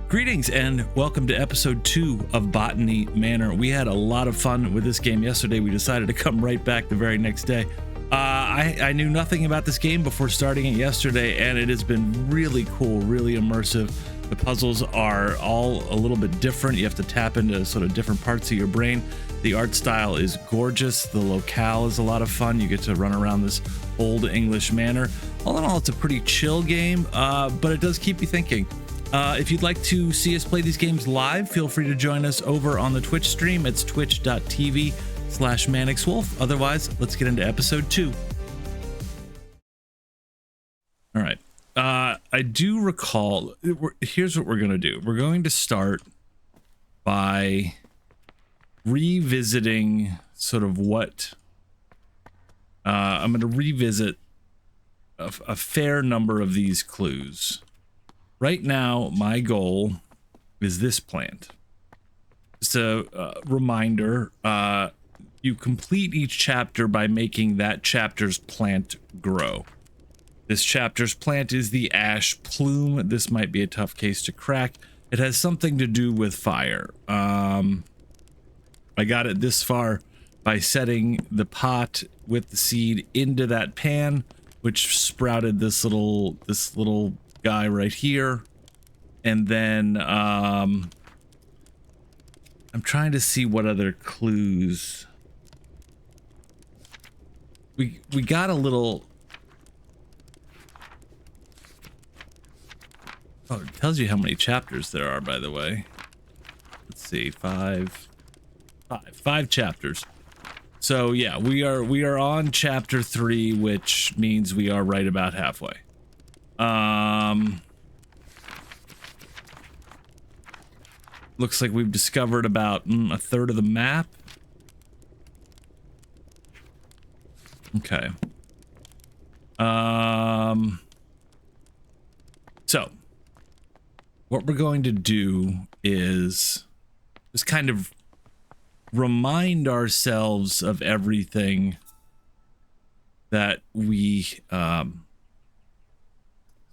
Greetings and welcome to episode 2 of Botany Manor. We had a lot of fun with this game yesterday. We decided to come right back the very next day. I knew nothing about this game before starting it yesterday, and it has been really cool, really immersive. The puzzles are all a little bit different. You have to tap into sort of different parts of your brain. The art style is gorgeous. The locale is a lot of fun. You get to run around this old English manor. All in all, it's a pretty chill game, but it does keep you thinking. If you'd like to see us play these games live, feel free to join us over on the Twitch stream. It's twitch.tv/ManixWolf. Otherwise, let's get into episode 2. All right. I do recall, here's what we're going to do. We're going to start by revisiting sort of what I'm going to revisit a fair number of these clues. Right now, my goal is this plant. Just a reminder, you complete each chapter by making that chapter's plant grow. This chapter's plant is the Ash Plume. This might be a tough case to crack. It has something to do with fire. I got it this far by setting the pot with the seed into that pan, which sprouted this little guy right here. And then I'm trying to see what other clues we got. A little, oh, it tells you how many chapters there are, by the way. Let's see, five chapters. So yeah, we are on chapter 3, which means we are right about halfway. Looks like we've discovered about a third of the map. Okay. So what we're going to do is just kind of remind ourselves of everything that we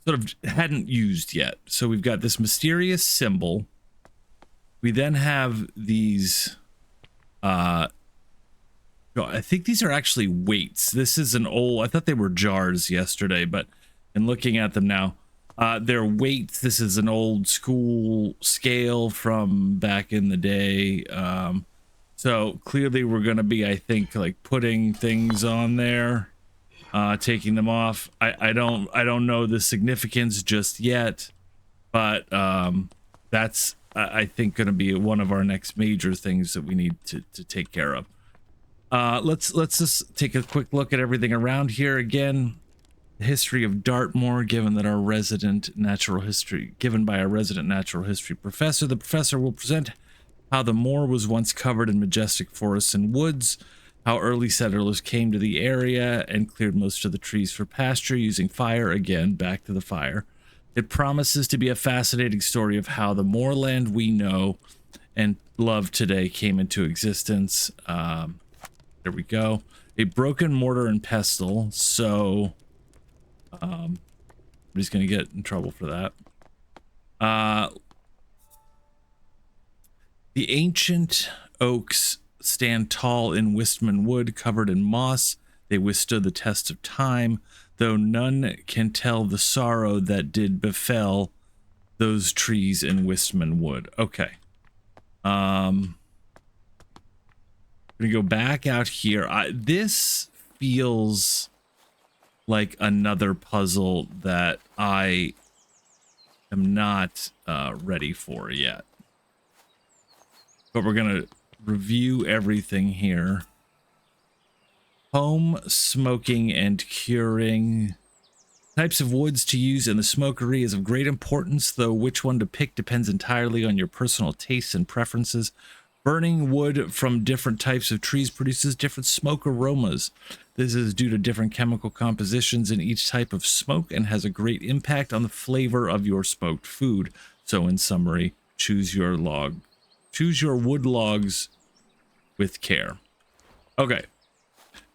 sort of hadn't used yet. So we've got this mysterious symbol. We then have these, I think these are actually weights. This is an old, I thought they were jars yesterday, but in looking at them now, they're weights. This is an old school scale from back in the day. So clearly we're going to be, I think, like putting things on there, taking them off. I don't know the significance just yet, but that's, I think, going to be one of our next major things that we need to take care of. Let's just take a quick look at everything around here again. The history of Dartmoor, given by our resident natural history professor. The professor will present how the moor was once covered in majestic forests and woods, how early settlers came to the area and cleared most of the trees for pasture using fire. Again, back to the fire. It promises to be a fascinating story of how the moorland we know and love today came into existence. There we go. A broken mortar and pestle. So, I'm just going to get in trouble for that. The ancient oaks stand tall in Wistman wood, covered in moss. They withstood the test of time, though none can tell the sorrow that did befell those trees in Wistman wood. Okay. I'm gonna go back out here. This feels like another puzzle that I am not ready for yet. But we're gonna review everything here. Home, smoking, and curing. Types of woods to use in the smokery is of great importance, though which one to pick depends entirely on your personal tastes and preferences. Burning wood from different types of trees produces different smoke aromas. This is due to different chemical compositions in each type of smoke and has a great impact on the flavor of your smoked food. So in summary, choose your wood logs with care. Okay.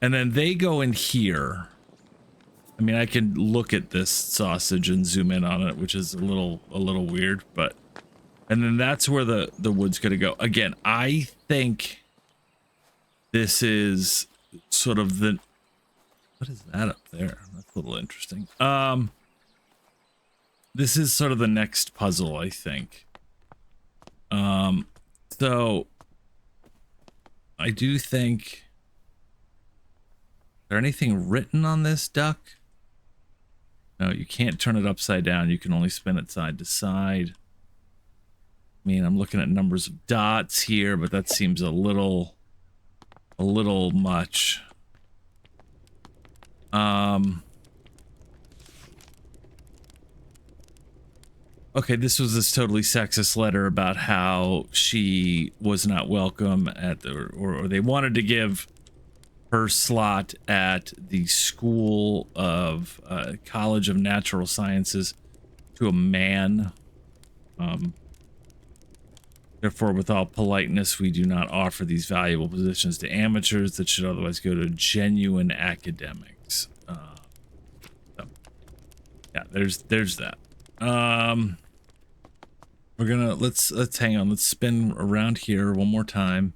And then they go in here. I mean, I can look at this sausage and zoom in on it, which is a little weird, but And then that's where the wood's going to go. Again, I think this is sort of the... What is that up there? That's a little interesting. This is sort of the next puzzle, I think. So I do think... Is there anything written on this duck? No, you can't turn it upside down. You can only spin it side to side. I mean, I'm looking at numbers of dots here, but that seems a little much. Okay, this was this totally sexist letter about how she was not welcome at the, or they wanted to give her slot at the School of College of Natural Sciences to a man. Therefore, with all politeness, we do not offer these valuable positions to amateurs that should otherwise go to genuine academics. So, yeah, there's that. We're gonna let's hang on. Let's spin around here one more time.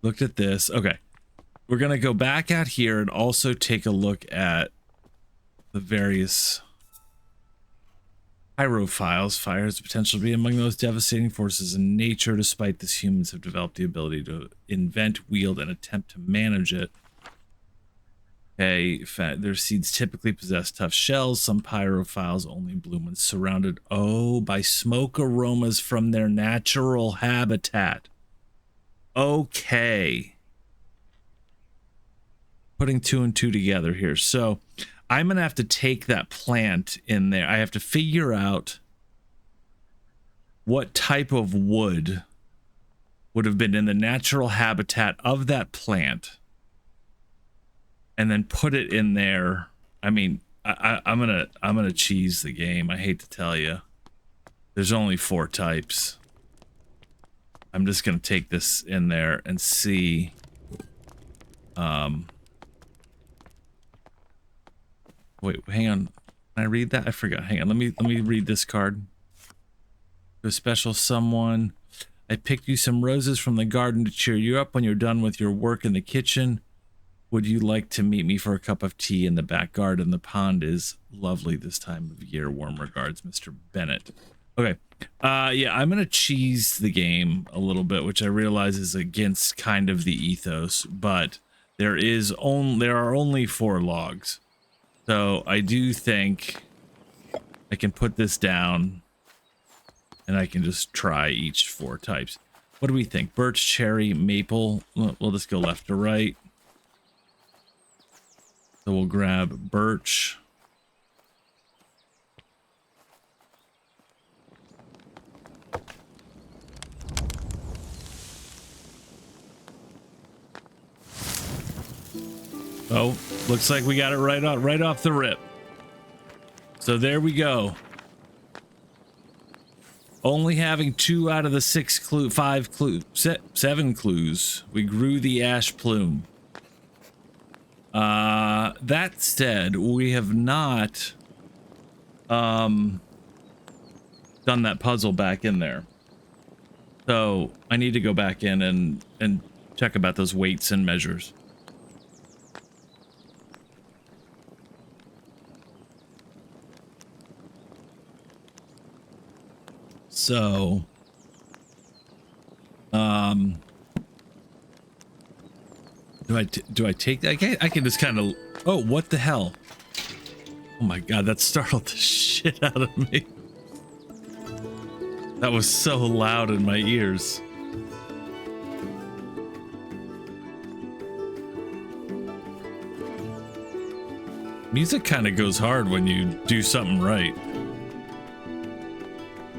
Looked at this. Okay, we're gonna go back out here and also take a look at the various pyrophiles. Fire has the potential to be among those devastating forces in nature. Despite this, humans have developed the ability to invent, wield, and attempt to manage it. Okay, their seeds typically possess tough shells. Some pyrophiles only bloom when surrounded, by smoke aromas from their natural habitat. Okay. Putting two and two together here. So I'm going to have to take that plant in there. I have to figure out what type of wood would have been in the natural habitat of that plant, and then put it in there. I mean, I'm gonna cheese the game. I hate to tell you. There's only 4 types. I'm just gonna take this in there and see. Wait, hang on. Can I read that? I forgot. Hang on. Let me read this card. To a special someone. I picked you some roses from the garden to cheer you up when you're done with your work in the kitchen. Would you like to meet me for a cup of tea in the back garden? The pond is lovely this time of year. Warm regards, Mr. Bennett. Okay. Yeah, I'm going to cheese the game a little bit, which I realize is against kind of the ethos, but there are only 4 logs. So I do think I can put this down and I can just try each 4 types. What do we think? Birch, cherry, maple. We'll just go left to right. So we'll grab birch. Oh, looks like we got it right off the rip. So there we go. Only having 2 out of the 7 clues. We grew the ash plume. That said, we have not done that puzzle back in there. So I need to go back in and check about those weights and measures. So, do I take that? I can just kind of, oh, what the hell? Oh my God, that startled the shit out of me. That was so loud in my ears. Music kind of goes hard when you do something right.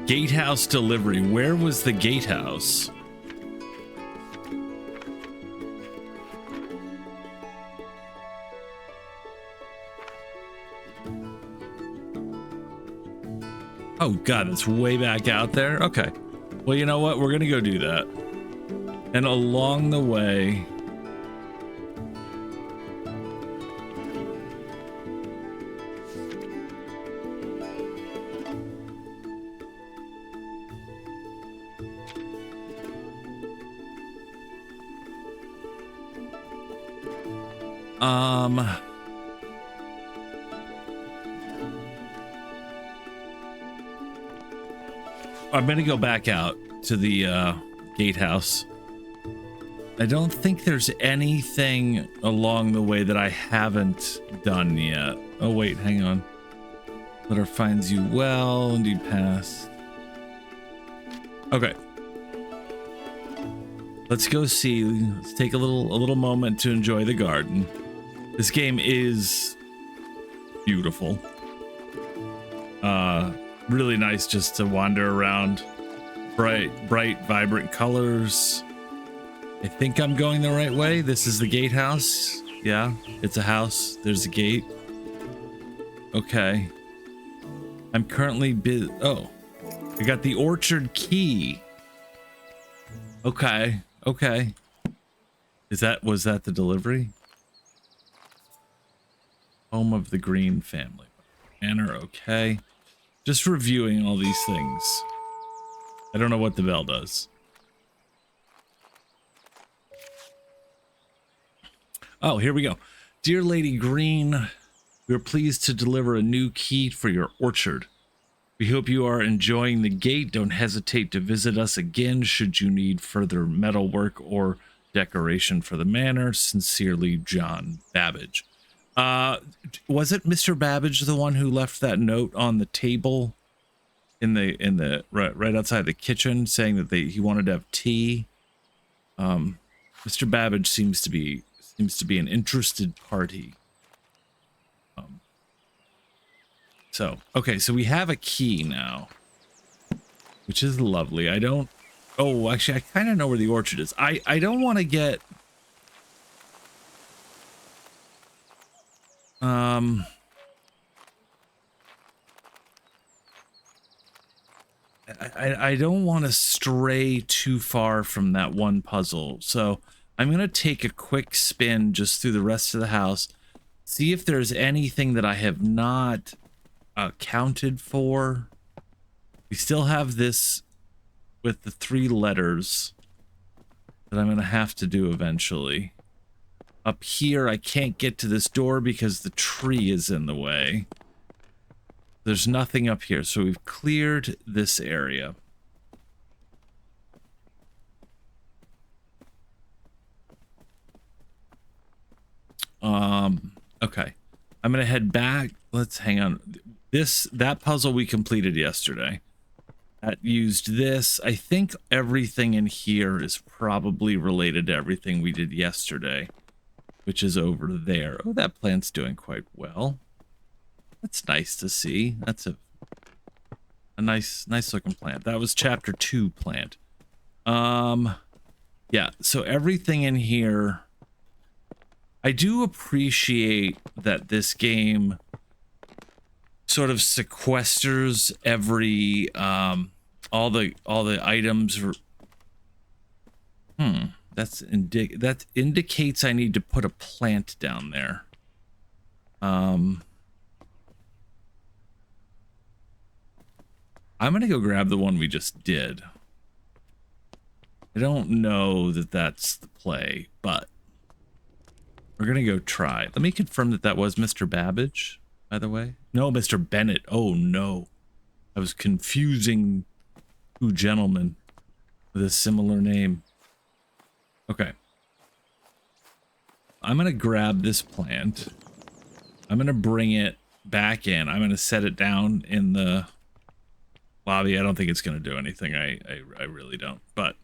Gatehouse delivery. Where was the gatehouse? Oh God, it's way back out there. Okay. Well, you know what? We're gonna go do that. And along the way, I'm gonna go back out to the gatehouse. I don't think there's anything along the way that I haven't done yet. Oh wait, hang on. Letter finds you well, indeed pass. Okay. Let's go see. Let's take a little moment to enjoy the garden. This game is beautiful. Really nice just to wander around. Bright, vibrant colors. I think I'm going the right way. This is the gatehouse. Yeah, it's a house. There's a gate. Okay. I'm currently oh, I got the orchard key. Okay. Okay. Was that the delivery? Home of the Greene family. Manor, okay. Just reviewing all these things. I don't know what the bell does. Oh, here we go. Dear Lady Greene, we are pleased to deliver a new key for your orchard. We hope you are enjoying the gate. Don't hesitate to visit us again should you need further metalwork or decoration for the manor. Sincerely, John Babbage. Was it Mr. Babbage the one who left that note on the table in the right outside the kitchen saying that he wanted to have tea? Mr. Babbage seems to be an interested party. Okay, so we have a key now, which is lovely. Oh, actually, I kind of know where the orchard is. I don't want to get... I don't want to stray too far from that one puzzle. So I'm going to take a quick spin just through the rest of the house, see if there's anything that I have not accounted for. We still have this with the 3 letters that I'm going to have to do eventually. Up here, I can't get to this door because the tree is in the way. There's nothing up here, so we've cleared this area. Okay. I'm gonna head back. Let's hang on. That puzzle we completed yesterday. That used this. I think everything in here is probably related to everything we did yesterday, which is over there. Oh, that plant's doing quite well. That's nice to see. That's a nice looking plant. That was chapter 2 plant. Yeah, so everything in here, I do appreciate that this game sort of sequesters every all the items. That indicates I need to put a plant down there. I'm gonna go grab the one we just did. I don't know that that's the play, but we're gonna go try. Let me confirm that was Mr. Babbage, by the way. No, Mr. Bennett. Oh no, I was confusing 2 gentlemen with a similar name. Okay, I'm gonna grab this plant. I'm gonna bring it back in. I'm gonna set it down in the lobby. I don't think it's gonna do anything. I really don't. But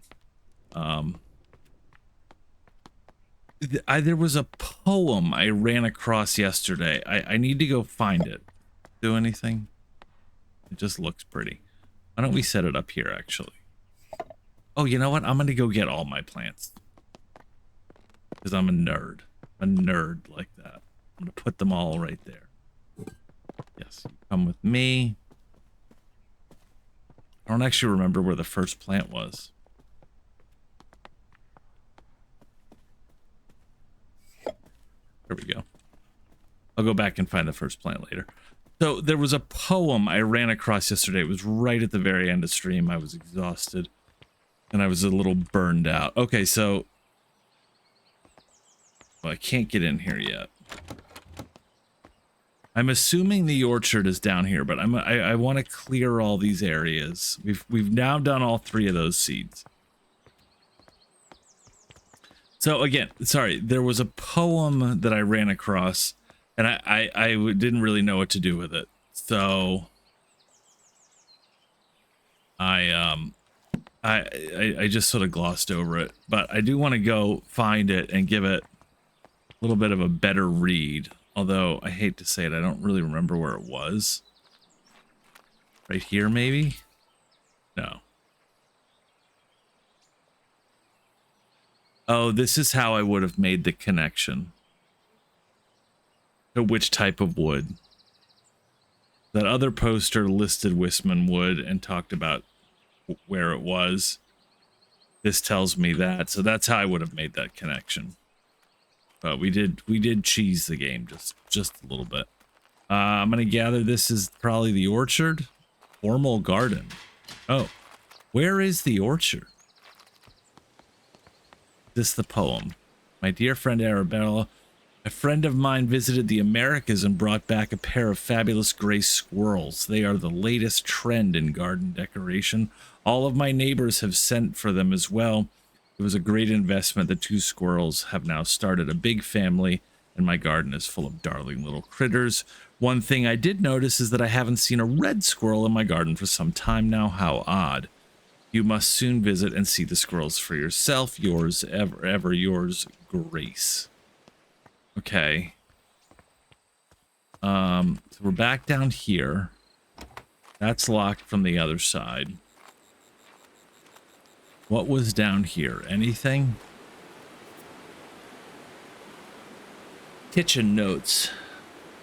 there was a poem I ran across yesterday. I need to go find it. Do anything? It just looks pretty. Why don't we set it up here, actually? Oh, you know what? I'm going to go get all my plants. Because I'm a nerd. A nerd like that. I'm going to put them all right there. Yes, come with me. I don't actually remember where the first plant was. There we go. I'll go back and find the first plant later. So there was a poem I ran across yesterday. It was right at the very end of stream. I was exhausted and I was a little burned out. Okay, so Well, I can't get in here yet. I'm assuming the orchard is down here, but I want to clear all these areas. We've now done all 3 of those seeds. So again, sorry, there was a poem that I ran across, and I didn't really know what to do with it. So I just sort of glossed over it, but I do want to go find it and give it a little bit of a better read. Although I hate to say it, I don't really remember where it was. Right here, maybe? No. Oh, this is how I would have made the connection to which type of wood. That other poster listed Wisman wood and talked about where it was. This tells me that, so that's how I would have made that connection. But we did cheese the game just a little bit. I'm gonna gather this is probably the orchard. Formal garden. Oh, where is the orchard? This the poem. My dear friend Arabella, a friend of mine visited the Americas and brought back a pair of fabulous gray squirrels. They are the latest trend in garden decoration. All of my neighbors have sent for them as well. It was a great investment. The 2 squirrels have now started a big family, and my garden is full of darling little critters. One thing I did notice is that I haven't seen a red squirrel in my garden for some time now. How odd. You must soon visit and see the squirrels for yourself. Yours, ever yours, Grace. Okay. So we're back down here. That's locked from the other side. What was down here? Anything? Kitchen notes.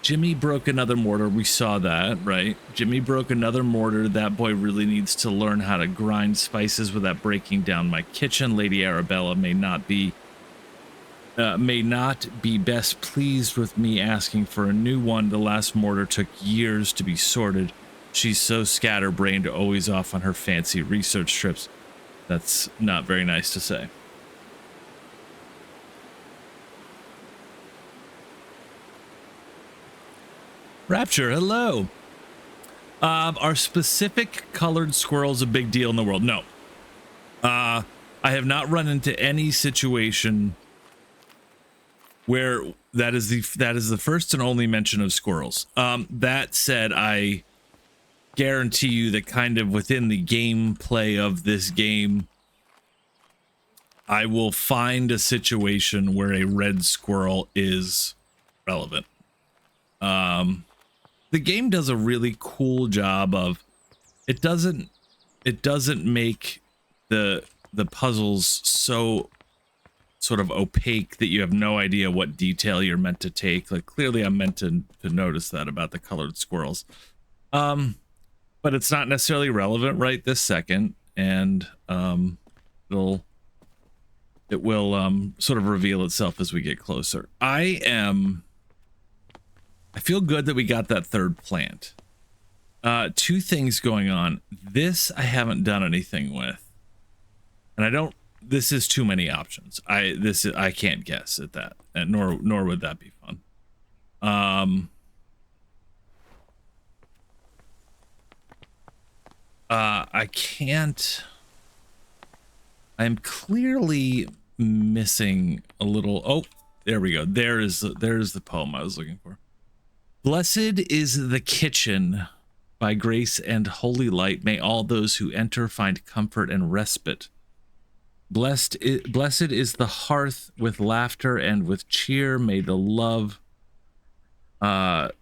Jimmy broke another mortar. We saw that, right? Jimmy broke another mortar. That boy really needs to learn how to grind spices without breaking down my kitchen. Lady Arabella may not be best pleased with me asking for a new one. The last mortar took years to be sorted. She's so scatterbrained, always off on her fancy research trips. That's not very nice to say. Rapture, hello. Are specific colored squirrels a big deal in the world? No. I have not run into any situation where that is the first and only mention of squirrels. That said, I guarantee you that kind of within the gameplay of this game, I will find a situation where a red squirrel is relevant. The game does a really cool job of it doesn't make the puzzles so sort of opaque that you have no idea what detail you're meant to take. Like clearly I'm meant to notice that about the colored squirrels. But it's not necessarily relevant right this second, and it will sort of reveal itself as we get closer. I feel good that we got that third plant. 2 things going on. This I haven't done anything with, and this is too many options. I can't guess at that, and nor would that be fun. I can't. I'm clearly missing a little. Oh, there we go. There's the poem I was looking for. Blessed is the kitchen. By grace and holy light, may all those who enter find comfort and respite. Blessed is the hearth with laughter and with cheer. May the love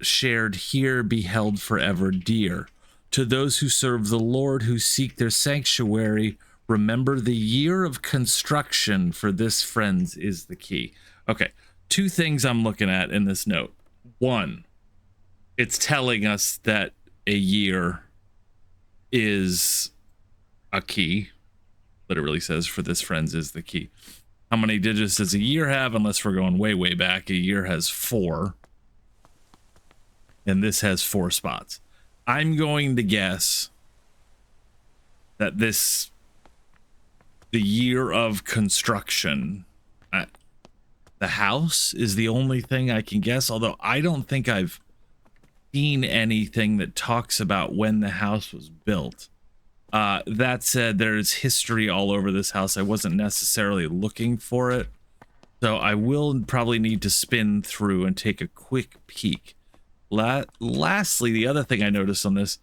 shared here be held forever dear. To those who serve the Lord, who seek their sanctuary, remember the year of construction, for this, friends, is the key. Okay, 2 things I'm looking at in this note. 1, it's telling us that a year is a key. Literally says, for this, friends, is the key. How many digits does a year have? Unless we're going way, way back, a year has 4. And this has 4 spots. I'm going to guess that the year of construction, the house is the only thing I can guess, although I don't think I've seen anything that talks about when the house was built. That said, there's history all over this house. I wasn't necessarily looking for it, so I will probably need to spin through and take a quick peek. Lastly, the other thing I noticed on this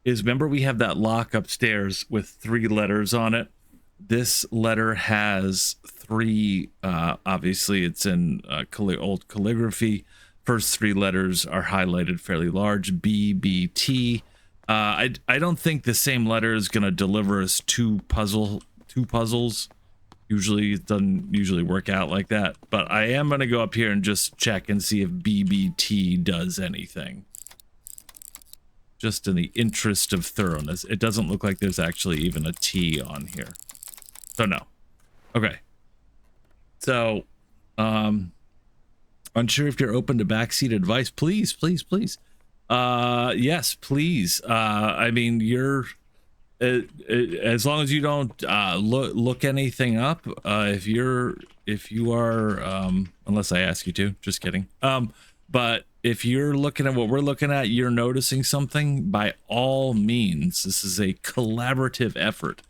is, remember we have that lock upstairs with 3 letters on it? This letter has 3, obviously it's in old calligraphy. First 3 letters are highlighted fairly large, B, B, T. I don't think the same letter is going to deliver us 2 puzzles. Usually it doesn't usually work out like that, but I am going to go up here and just check and see if BBT does anything. Just in the interest of thoroughness. It doesn't look like there's actually even a T on here. So no. Okay. So, unsure if you're open to backseat advice. Please, please, please. Yes, please. I mean, you're as long as you don't look anything up. If you are, unless I ask you to, just kidding. But if you're looking at what we're looking at, you're noticing something, by all means, this is a collaborative effort.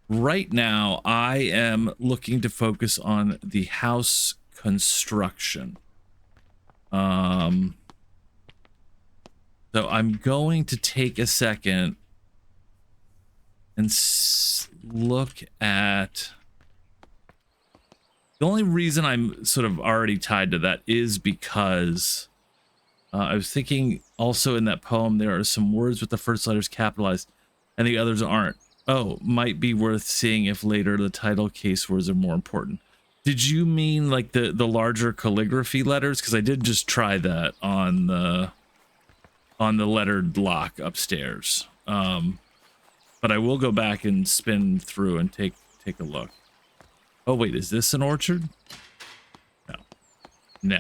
Right now, I am looking to focus on the house construction. So I'm going to take a second and look at... The only reason I'm sort of already tied to that is because I was thinking also in that poem there are some words with the first letters capitalized and the others aren't. Oh, might be worth seeing if later the title case words are more important. Did you mean like the larger calligraphy letters? Because I did just try that on the lettered lock upstairs. But I will go back and spin through and take a look. Oh wait, is this an orchard? No. No.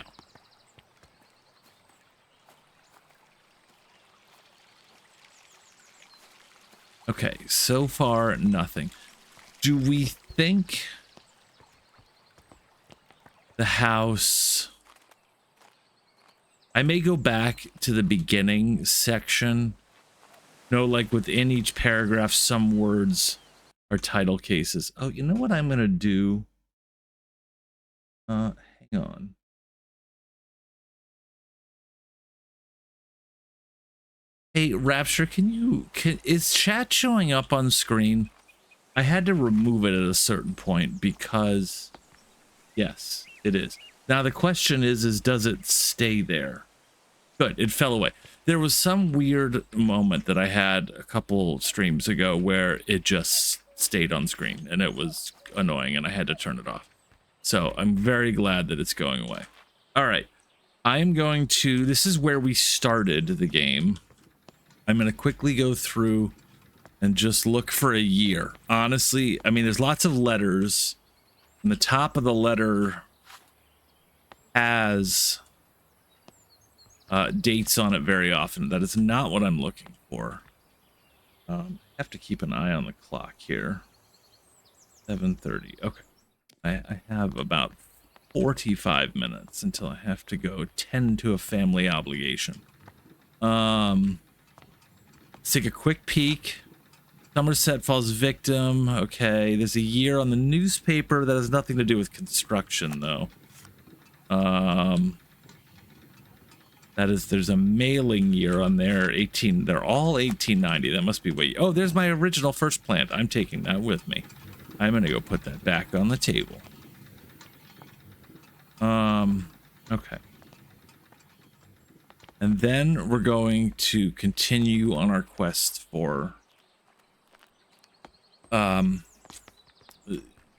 Okay, so far nothing. Do we think the house... I may go back to the beginning section. No, like within each paragraph, some words are title cases. Oh, you know what I'm going to do? Hang on. Hey, Rapture, is chat showing up on screen? I had to remove it at a certain point because, yes, it is. Now the question is does it stay there? Good, it fell away. There was some weird moment that I had a couple streams ago where it just stayed on screen and it was annoying and I had to turn it off. So I'm very glad that it's going away. All right, I'm going to, this is where we started the game. I'm going to quickly go through and just look for a year. Honestly, I mean, there's lots of letters, and the top of the letter has dates on it very often. That is not what I'm looking for. I have to keep an eye on the clock here. 7:30. Okay. I have about 45 minutes until I have to go tend to a family obligation. Let's take a quick peek. Somerset falls victim. Okay, there's a year on the newspaper that has nothing to do with construction, though. There's a mailing year on there. They're all 1890. That must be way. Oh, there's my original first plant. I'm taking that with me. I'm gonna go put that back on the table. Okay. And then we're going to continue on our quest for the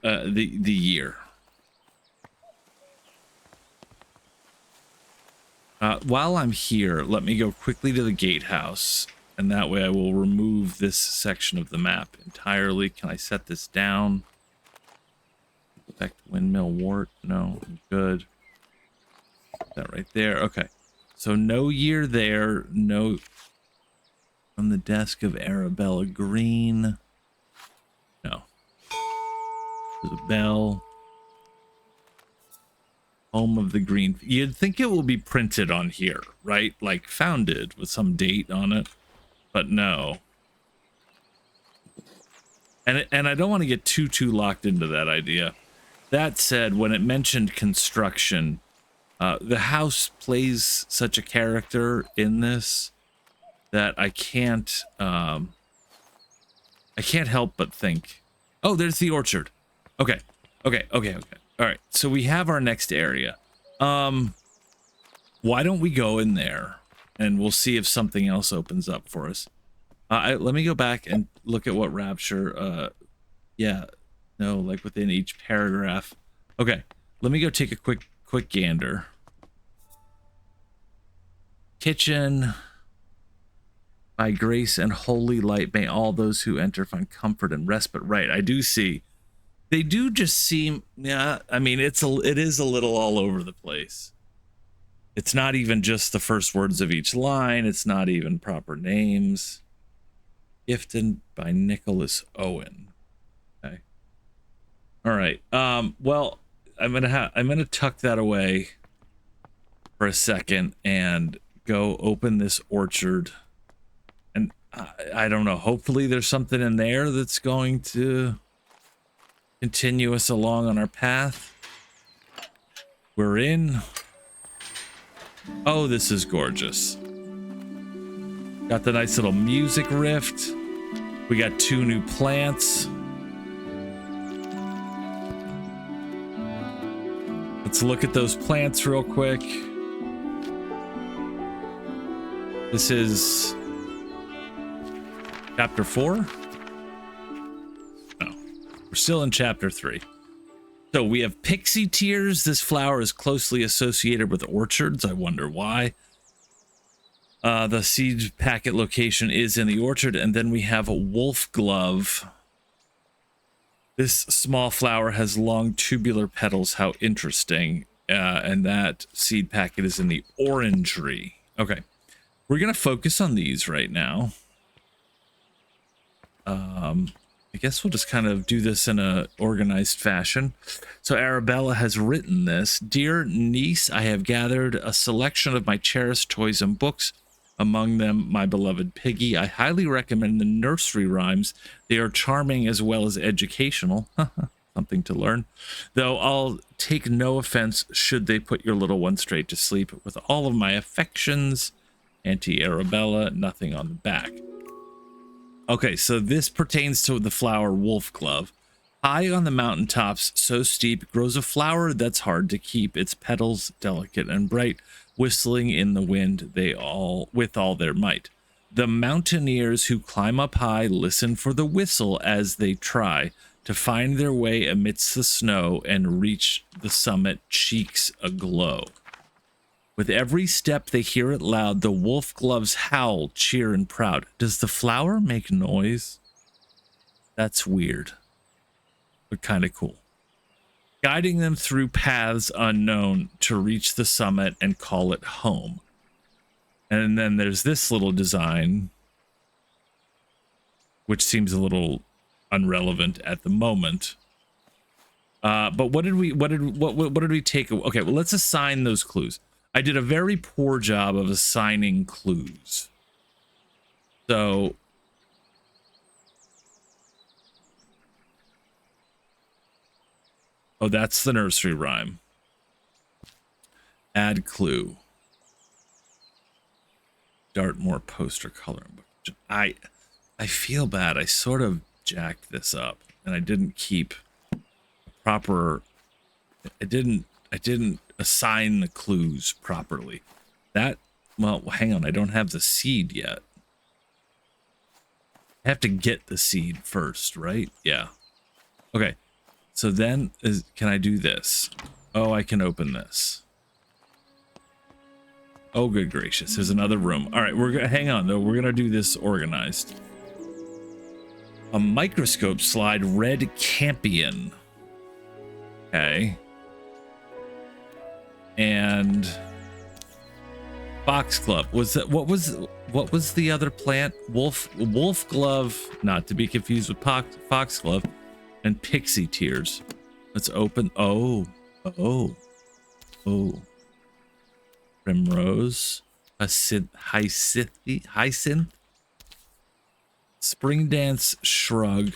year. While I'm here, let me go quickly to the gatehouse, and that way I will remove this section of the map entirely. Can I set this down? Affect windmill wart? No, I'm good. Put that right there. Okay. So no year there. No. From the desk of Arabella Greene. No. There's a bell. Home of the Greene. You'd think it will be printed on here, right? Like founded with some date on it, but no. And I don't want to get too locked into that idea. That said, when it mentioned construction, the house plays such a character in this that I can't help but think, oh, there's the orchard. Okay. All right, so we have our next area. Why don't we go in there and we'll see if something else opens up for us. Let me go back and look at what Rapture, yeah, no, like within each paragraph. Okay, let me go take a quick gander. Kitchen. By grace and holy light may all those who enter find comfort and respite. Right, I do see. They do just seem, yeah, I mean, it is a little all over the place. It's not even just the first words of each line. It's not even proper names. Gifted by Nicholas Owen. Okay. All right. Well, I'm gonna tuck that away for a second and go open this orchard. And I don't know. Hopefully, there's something in there that's going to continue us along on our path. We're in. Oh, this is gorgeous. Got the nice little music rift. We got 2 new plants. Let's look at those plants real quick. This is chapter 4. No, we're still in chapter 3. So we have pixie tears. This flower is closely associated with orchards. I wonder why. The seed packet location is in the orchard. And then we have a wolf glove. This small flower has long tubular petals. How interesting. And that seed packet is in the orangery. Okay. We're going to focus on these right now. I guess we'll just kind of do this in a organized fashion. So Arabella has written this. Dear niece, I have gathered a selection of my cherished toys and books, among them my beloved Piggy. I highly recommend the nursery rhymes. They are charming as well as educational. Something to learn. Though I'll take no offense should they put your little one straight to sleep. With all of my affections, Auntie Arabella, nothing on the back. Okay, so this pertains to the flower wolf glove. High on the mountaintops, so steep, grows a flower that's hard to keep. Its petals, delicate and bright, whistling in the wind, with all their might. The mountaineers who climb up high listen for the whistle as they try to find their way amidst the snow and reach the summit, cheeks aglow. With every step they hear it loud, the wolf gloves howl, cheer and proud. Does the flower make noise? That's weird, but kind of cool. Guiding them through paths unknown to reach the summit and call it home. And then there's this little design, which seems a little irrelevant at the moment. But what did we take? Okay, well, let's assign those clues. I did a very poor job of assigning clues. So oh, that's the nursery rhyme. Add clue. Dartmoor poster coloring book. I feel bad. I sort of jacked this up and I didn't keep proper. I didn't assign the clues properly. Well, hang on. I don't have the seed yet. I have to get the seed first, right? Yeah. Okay. So then can I do this? Oh, I can open this. Oh, good gracious. There's another room. All right. Hang on though. We're going to do this organized. A microscope slide red campion. Okay. And foxglove. Was that what was the other plant? Wolf glove, not to be confused with foxglove, and pixie tears. Let's open. Oh. Oh, primrose, hyacinth, spring dance shrug,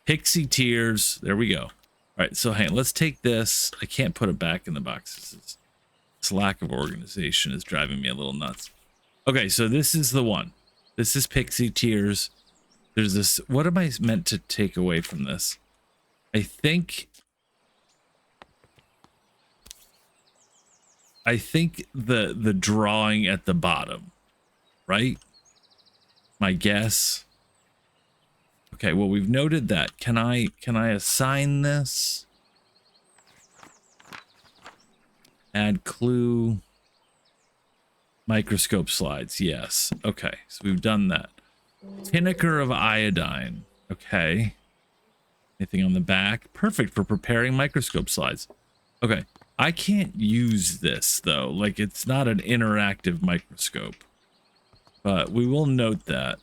pixie tears. There we go. All right, so hang on, let's take this. I can't put it back in the box. This lack of organization is driving me a little nuts. Okay, so this is the one. This is pixie tears. There's this. What am I meant to take away from this? I think the drawing at the bottom, right? My guess. Okay, well, we've noted that. Can I assign this? Add clue. Microscope slides. Yes. Okay, so we've done that. Tinaker of iodine. Okay. Anything on the back? Perfect for preparing microscope slides. Okay. I can't use this though. Like, it's not an interactive microscope. But we will note that.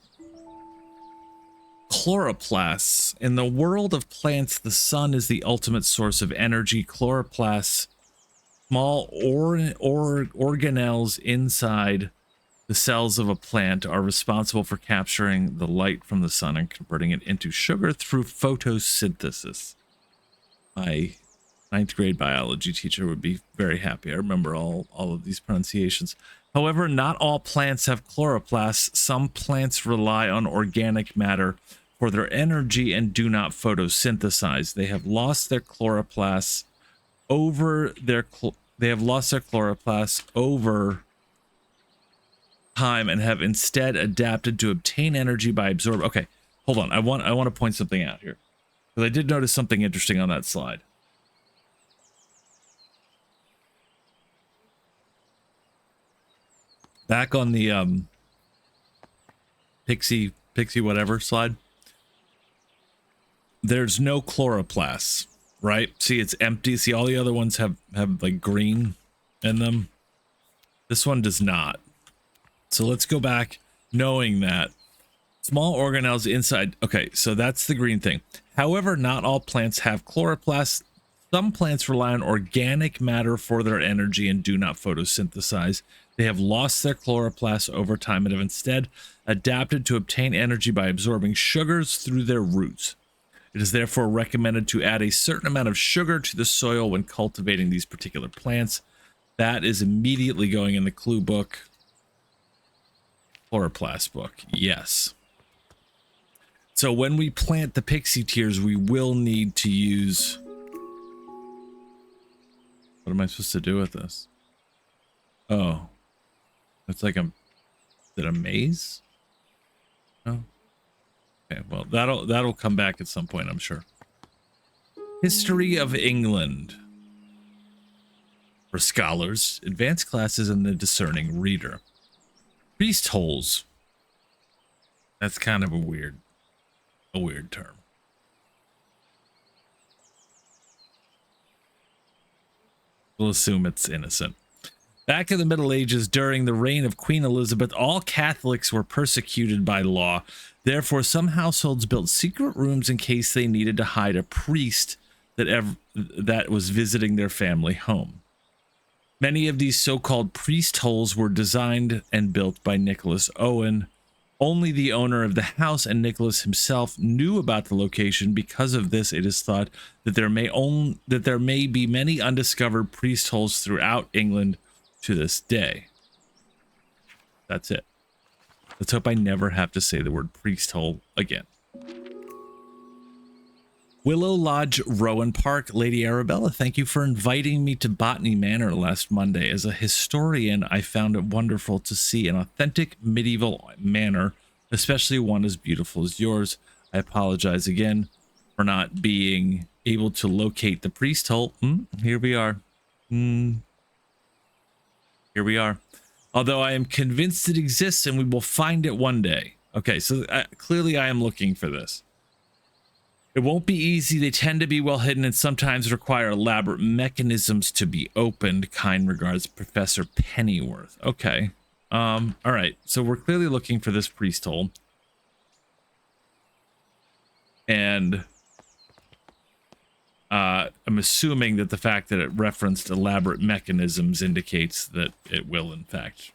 Chloroplasts. In the world of plants, the sun is the ultimate source of energy. Chloroplasts, small organelles inside the cells of a plant, are responsible for capturing the light from the sun and converting it into sugar through photosynthesis. My 9th grade biology teacher would be very happy. I remember all of these pronunciations. However, not all plants have chloroplasts. Some plants rely on organic matter for their energy and do not photosynthesize. They have lost their chloroplasts over time and have instead adapted to obtain energy by absorbing. Okay, hold on. I want to point something out here, because I did notice something interesting on that slide. Back on the pixie whatever slide, there's no chloroplasts, right? See, it's empty. See, all the other ones have like green in them. This one does not. So let's go back knowing that. Small organelles inside. Okay, so that's the green thing. However, not all plants have chloroplasts. Some plants rely on organic matter for their energy and do not photosynthesize. They have lost their chloroplasts over time and have instead adapted to obtain energy by absorbing sugars through their roots. It is therefore recommended to add a certain amount of sugar to the soil when cultivating these particular plants. That is immediately going in the clue book. Chloroplast book. Yes. So when we plant the pixie tears, we will need to use... What am I supposed to do with this? Oh. It's like is it a maze? Oh. Okay, well, that'll come back at some point, I'm sure. History of England. For scholars, advanced classes, and the discerning reader. Priest holes. That's kind of a weird term. We'll assume it's innocent. Back in the Middle Ages, during the reign of Queen Elizabeth, all Catholics were persecuted by law. Therefore, some households built secret rooms in case they needed to hide a priest that was visiting their family home. Many of these so-called priest holes were designed and built by Nicholas Owen. Only the owner of the house and Nicholas himself knew about the location. Because of this, it is thought that there may be many undiscovered priest holes throughout England to this day. That's it. Let's hope I never have to say the word priest hole again. Willow Lodge, Rowan Park. Lady Arabella, thank you for inviting me to Botany Manor last Monday. As a historian, I found it wonderful to see an authentic medieval manor, especially one as beautiful as yours. I apologize again for not being able to locate the priest hole. Here we are. Here we are. Although I am convinced it exists and we will find it one day. Okay, so clearly I am looking for this. It won't be easy. They tend to be well hidden and sometimes require elaborate mechanisms to be opened. Kind regards, Professor Pennyworth. Okay. All right. So we're clearly looking for this priest hole. And I'm assuming that the fact that it referenced elaborate mechanisms indicates that it will, in fact,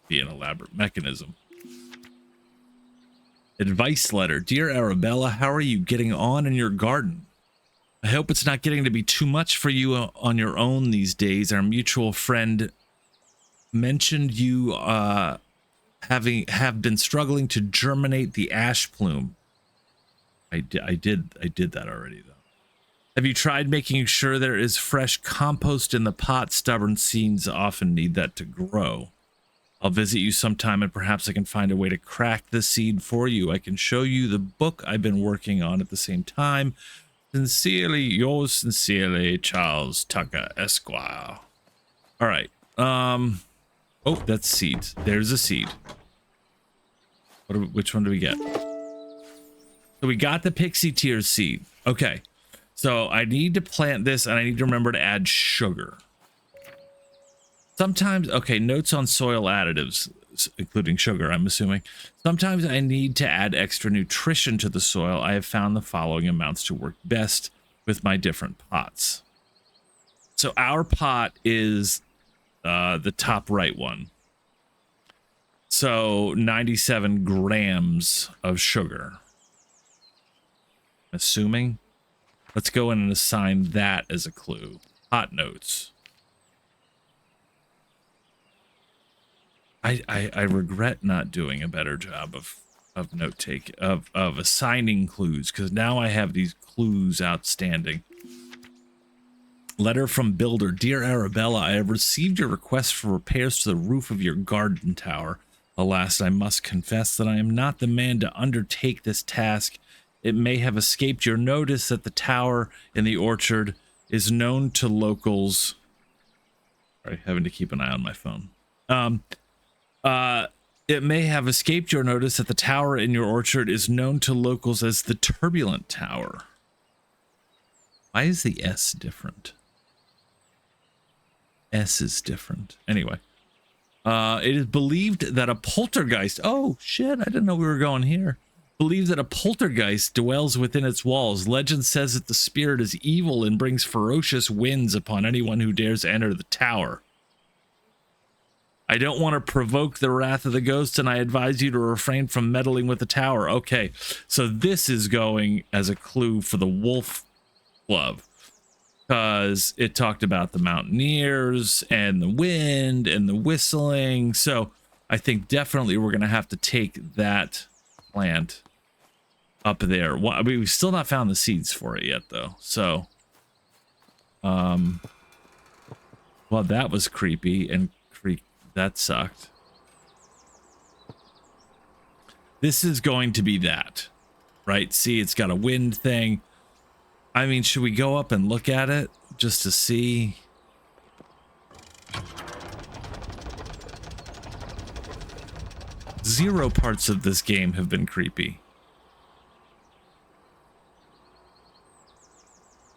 be an elaborate mechanism. Advice letter. Dear Arabella, how are you getting on in your garden? I hope it's not getting to be too much for you on your own these days. Our mutual friend mentioned you have been struggling to germinate the ash plume. I did that already, though. Have you tried making sure there is fresh compost in the pot? Stubborn seeds often need that to grow. I'll visit you sometime and perhaps I can find a way to crack the seed for you. I can show you the book I've been working on at the same time. Sincerely, yours sincerely, Charles Tucker, Esquire. All right. Oh, that's seeds. There's a seed. Which one do we get? So we got the pixie tears seed. Okay. So I need to plant this and I need to remember to add sugar. Sometimes, okay, notes on soil additives, including sugar, I'm assuming. Sometimes I need to add extra nutrition to the soil. I have found the following amounts to work best with my different pots. So our pot is the top right one. So 97 grams of sugar. Assuming. Let's go in and assign that as a clue. Hot notes. I regret not doing a better job of note take of assigning clues, because now I have these clues outstanding. Letter from builder. Dear Arabella, I have received your request for repairs to the roof of your garden tower. Alas, I must confess that I am not the man to undertake this task. It may have escaped your notice that the tower in the orchard is known to locals. Sorry, having to keep an eye on my phone. It may have escaped your notice that the tower in your orchard is known to locals as the Turbulent Tower. Why is the S different? S is different. Anyway. It is believed that a poltergeist... Oh, shit, I didn't know we were going here. Believes that a poltergeist dwells within its walls. Legend says that the spirit is evil and brings ferocious winds upon anyone who dares enter the tower. I don't want to provoke the wrath of the ghost, and I advise you to refrain from meddling with the tower. Okay, so this is going as a clue for the wolf glove, because it talked about the mountaineers and the wind and the whistling. So I think definitely we're going to have to take that plant up there. Well, I mean, we've still not found the seeds for it yet, though. So, well, that was creepy and that sucked. This is going to be that, right? See, it's got a wind thing. I mean, should we go up and look at it just to see? Zero parts of this game have been creepy.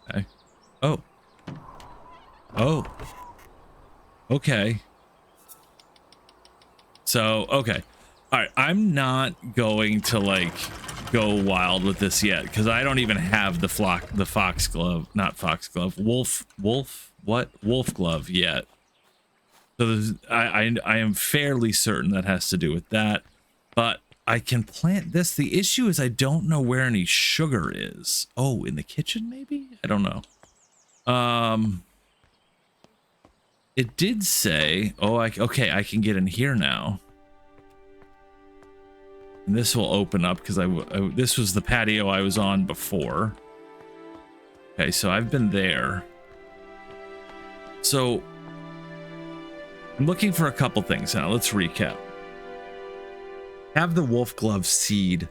Okay. Oh. Oh. Okay. So, okay. All right. I'm not going to, like, go wild with this yet, because I don't even have the fox glove, not fox glove, wolf glove yet. So I am fairly certain that has to do with that, but I can plant this. The issue is I don't know where any sugar is. Oh, in the kitchen maybe? I don't know. It did say, oh, okay, I can get in here now. And this will open up because this was the patio I was on before. Okay, so I've been there. So I'm looking for a couple things now. Let's recap. Have the wolf glove seed.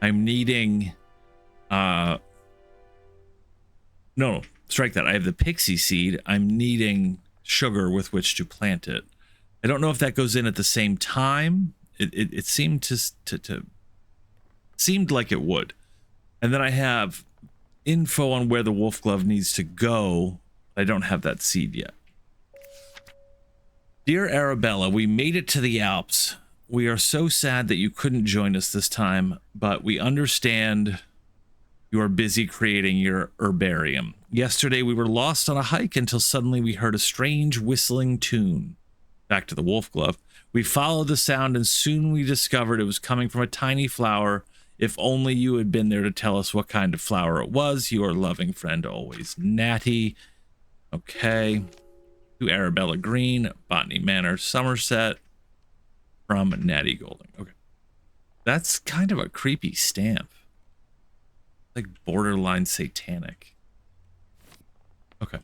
I'm needing no, strike that. I have the pixie seed. I'm needing sugar with which to plant it. I don't know if that goes in at the same time. It seemed seemed like it would. And then I have info on where the wolf glove needs to go. I don't have that seed yet. Dear Arabella, we made it to the Alps. We are so sad that you couldn't join us this time, but we understand You are busy creating your herbarium. Yesterday we were lost on a hike until suddenly we heard a strange whistling tune. Back to the wolf glove. We followed the sound and soon we discovered it was coming from a tiny flower. If only you had been there to tell us what kind of flower it was. Your loving friend always, Natty. Okay. To Arabella Greene, Botany Manor, Somerset. From Natty Golding. Okay. That's kind of a creepy stamp. Like borderline satanic. Okay.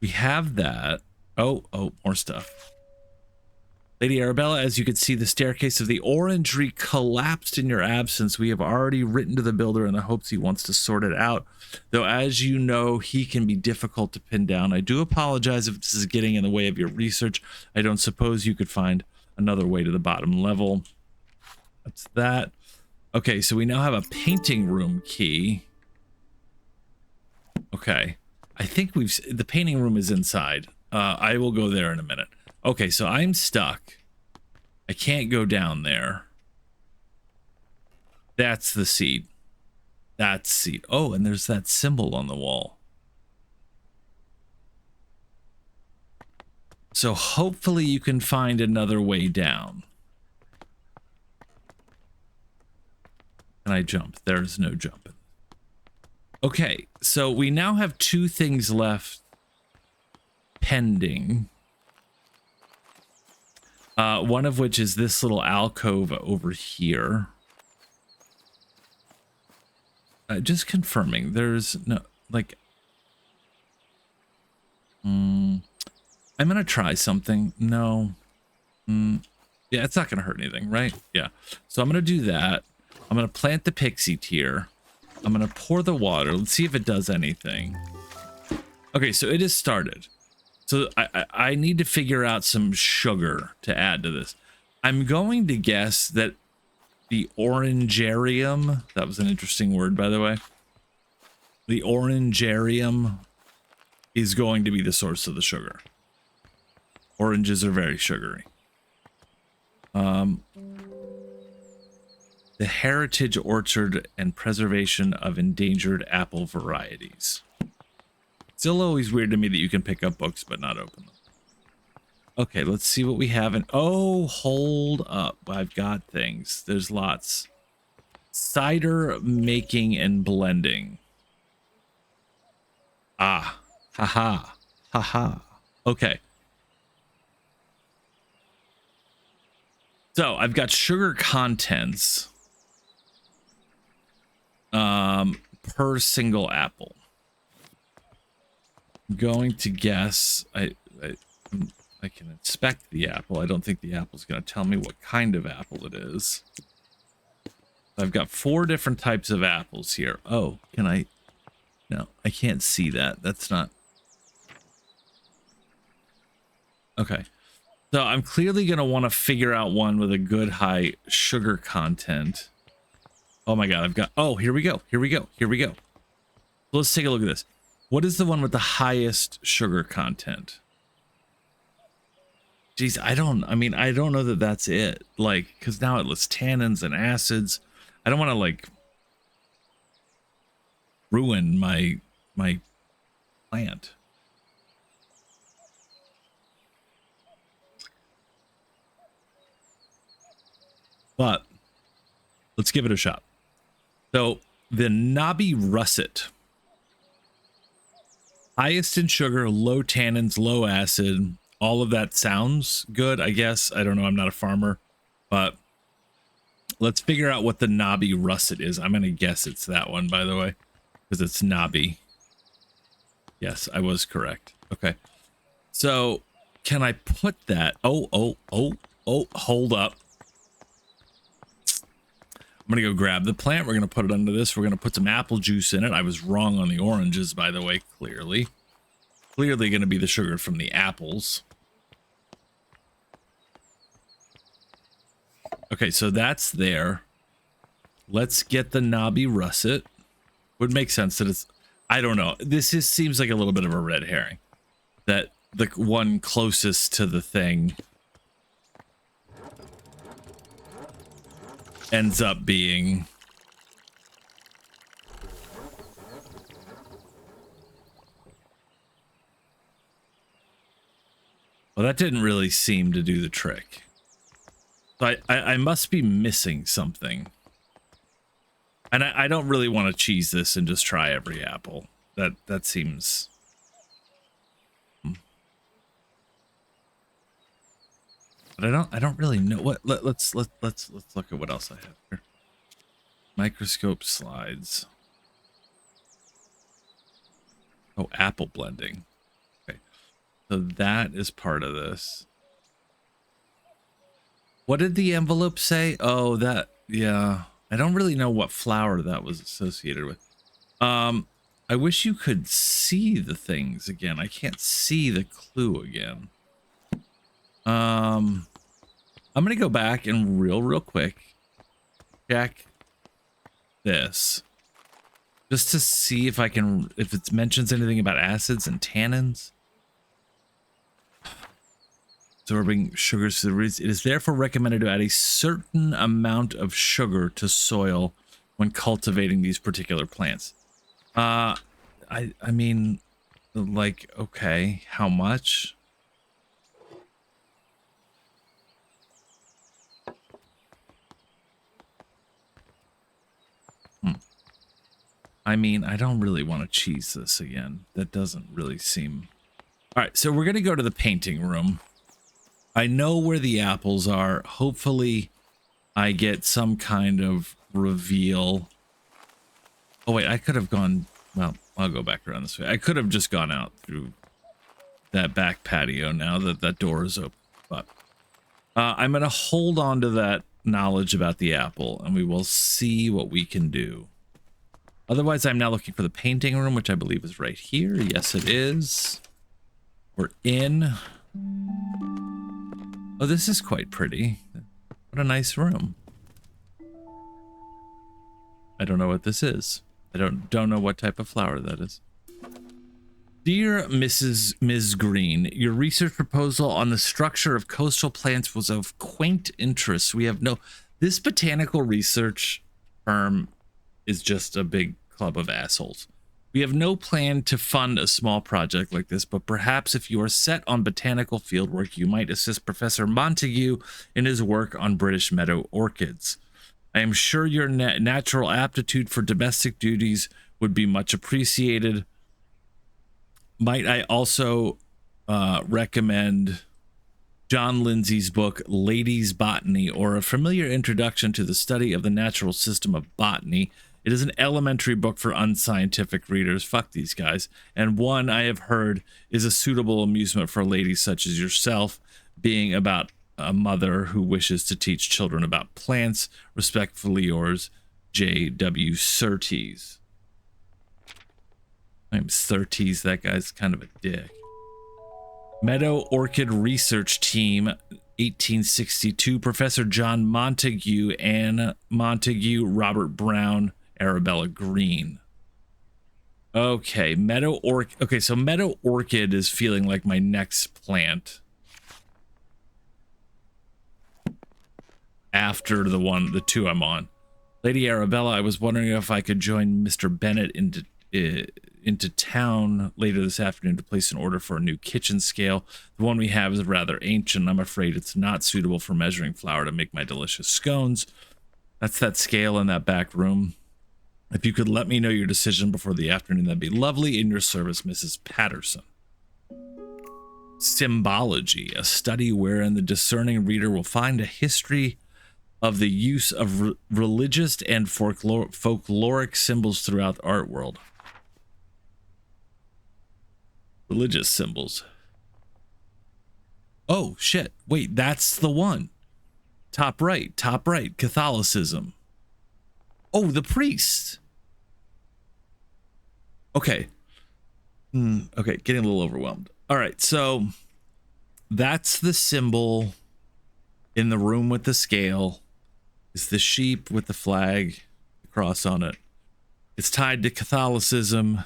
We have that. Oh, more stuff. Lady Arabella, as you can see, the staircase of the orangery collapsed in your absence. We have already written to the builder in the hopes he wants to sort it out. Though, as you know, he can be difficult to pin down. I do apologize if this is getting in the way of your research. I don't suppose you could find another way to the bottom level. That's that. Okay, so we now have a painting room key. Okay. I think the painting room is inside. I will go there in a minute. Okay, so I'm stuck. I can't go down there. That's the seed. That's seed. Oh, and there's that symbol on the wall. So hopefully you can find another way down. Can I jump? There's no jumping. Okay, so we now have 2 things left pending. One of which is this little alcove over here. Just confirming, there's no, like... I'm gonna try something. No. Yeah, it's not gonna hurt anything, right? Yeah. So I'm gonna do that. I'm gonna plant the pixie tier. I'm gonna pour the water. Let's see if it does anything. Okay, so it has started. So I need to figure out some sugar to add to this. I'm going to guess that the orangerium, that was an interesting word, by the way. The orangerium is going to be the source of the sugar. Oranges are very sugary. The Heritage Orchard and Preservation of Endangered Apple Varieties. Still always weird to me that you can pick up books but not open them. Okay, let's see what we have. Oh, hold up. I've got things. There's lots. Cider making and blending. Ah, haha, haha. Okay. So I've got sugar contents per single apple. I'm going to guess I can inspect the apple. I don't think the apple's going to tell me what kind of apple it is. I've got 4 different types of apples here. Oh, can I? No, I can't see that. That's not. Okay. So I'm clearly going to want to figure out one with a good high sugar content. Oh my God, I've got, oh, here we go. Here we go. Here we go. Let's take a look at this. What is the one with the highest sugar content? Geez, I don't know that that's it. Like, because now it lists tannins and acids. I don't want to like ruin my plant. But let's give it a shot. So the knobby russet, highest in sugar, low tannins, low acid. All of that sounds good, I guess. I don't know. I'm not a farmer, but let's figure out what the knobby russet is. I'm going to guess it's that one, by the way, because it's knobby. Yes, I was correct. Okay. So can I put that? Oh, hold up. I'm going to go grab the plant. We're going to put it under this. We're going to put some apple juice in it. I was wrong on the oranges, by the way, clearly. Clearly going to be the sugar from the apples. Okay, so that's there. Let's get the knobby russet. Would make sense that it's... I don't know. This seems like a little bit of a red herring. That the one closest to the thing ends up being Well, that didn't really seem to do the trick. So I must be missing something. And I don't really want to cheese this and just try every apple. That seems... But I don't really know what. Let's look at what else I have here. Microscope slides. Oh, apple blending. Okay. So that is part of this. What did the envelope say? Oh, that, yeah. I don't really know what flower that was associated with. I wish you could see the things again. I can't see the clue again. I'm going to go back and real quick check this. Just to see if I can, if it mentions anything about acids and tannins. Absorbing sugars to the roots. It is therefore recommended to add a certain amount of sugar to soil when cultivating these particular plants. I mean, like, okay, how much? I mean, I don't really want to cheese this again. That doesn't really seem... All right, so we're going to go to the painting room. I know where the apples are. Hopefully, I get some kind of reveal. Oh, wait, I could have gone... Well, I'll go back around this way. I could have just gone out through that back patio now that that door is open. But I'm going to hold on to that knowledge about the apple, and we will see what we can do. Otherwise, I'm now looking for the painting room, which I believe is right here. Yes, it is. We're in. Oh, this is quite pretty. What a nice room. I don't know what this is. I don't know what type of flower that is. Dear Ms. Greene, your research proposal on the structure of coastal plants was of quaint interest. We have no... This botanical research firm is just a big club of assholes. We have no plan to fund a small project like this, but perhaps if you are set on botanical fieldwork, you might assist Professor Montague in his work on British meadow orchids. I am sure your natural aptitude for domestic duties would be much appreciated. Might I also recommend John Lindsay's book, Ladies' Botany, or A Familiar Introduction to the Study of the Natural System of Botany. It is an elementary book for unscientific readers. Fuck these guys. And one I have heard is a suitable amusement for ladies such as yourself, being about a mother who wishes to teach children about plants. Respectfully yours, J.W. Surtees. I'm Surtees. That guy's kind of a dick. Meadow Orchid Research Team, 1862. Professor John Montague, Anne Montague, Robert Brown, Arabella Greene. Okay, Meadow Orchid. Okay, so Meadow Orchid is feeling like my next plant after the two I'm on. Lady Arabella, I was wondering if I could join Mr. Bennett into town later this afternoon to place an order for a new kitchen scale. The one we have is rather ancient. I'm afraid it's not suitable for measuring flour to make my delicious scones. That's that scale in that back room. If you could let me know your decision before the afternoon, that'd be lovely. In your service, Mrs. Patterson. Symbology, a study wherein the discerning reader will find a history of the use of religious and folkloric symbols throughout the art world. Religious symbols. Oh, shit. Wait, that's the one. Top right, Catholicism. Oh, the priest. Okay. Okay, getting a little overwhelmed. All right, so that's the symbol in the room with the scale. It's the sheep with the flag, the cross on it. It's tied to Catholicism.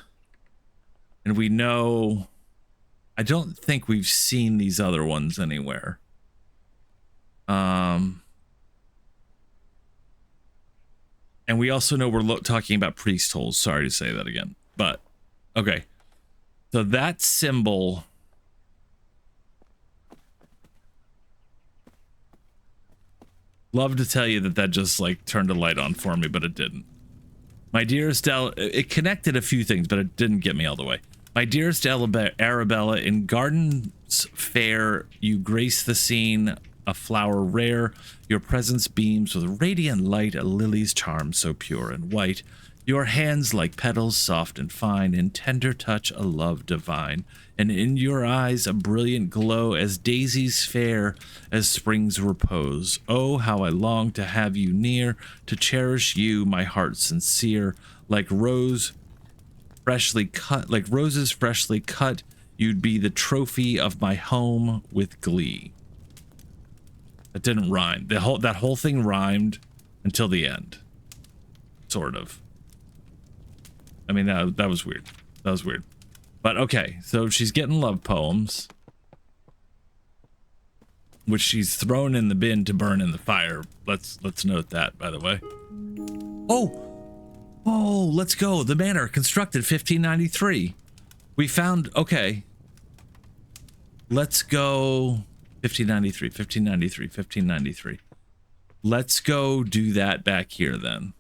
And we know... I don't think we've seen these other ones anywhere. And we also know we're talking about priest holes. Sorry to say that again. But, okay. So that symbol Love to tell you that that just like turned a light on for me, but it didn't. My dearest it connected a few things, but it didn't get me all the way. My dearest Arabella, in gardens fair, you grace the scene, a flower rare. Your presence beams with radiant light, a lily's charm so pure and white. Your hands like petals soft and fine, in tender touch a love divine. And in your eyes a brilliant glow, as daisies fair as spring's repose. Oh, how I long to have you near, to cherish you, my heart sincere. Like roses freshly cut, you'd be the trophy of my home with glee. That didn't rhyme. That whole thing rhymed until the end. Sort of. I mean, that was weird. That was weird. But okay, so she's getting love poems, which she's thrown in the bin to burn in the fire. Let's note that, by the way. Oh, let's go. The manor constructed 1593. We found, okay. Let's go 1593. Let's go do that back here then.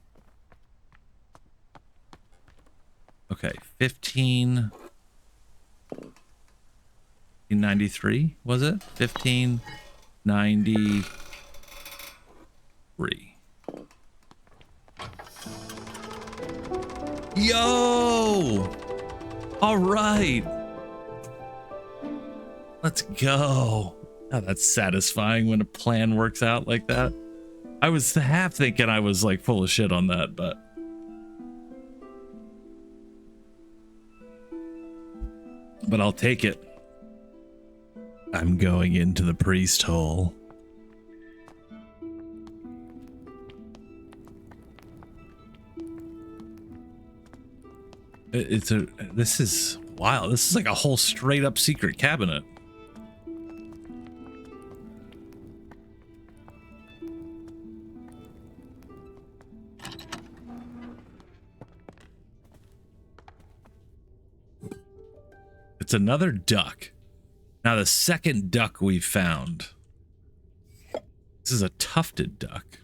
Okay, 1593, was it? 1593. Yo! All right. Let's go. Oh, that's satisfying when a plan works out like that. I was half thinking I was like full of shit on that, but I'll take it. I'm going into the priest hole. This is wild. This is like a whole straight up secret cabinet. It's another duck. Now the second duck we found. This is a tufted duck.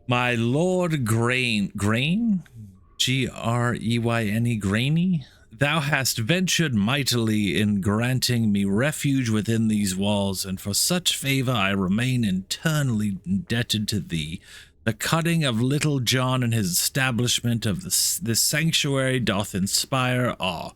My Lord Greene, G-R-E-Y-N-E, Greene, thou hast ventured mightily in granting me refuge within these walls, and for such favor I remain eternally indebted to thee. The cutting of Little John and his establishment of this sanctuary doth inspire awe.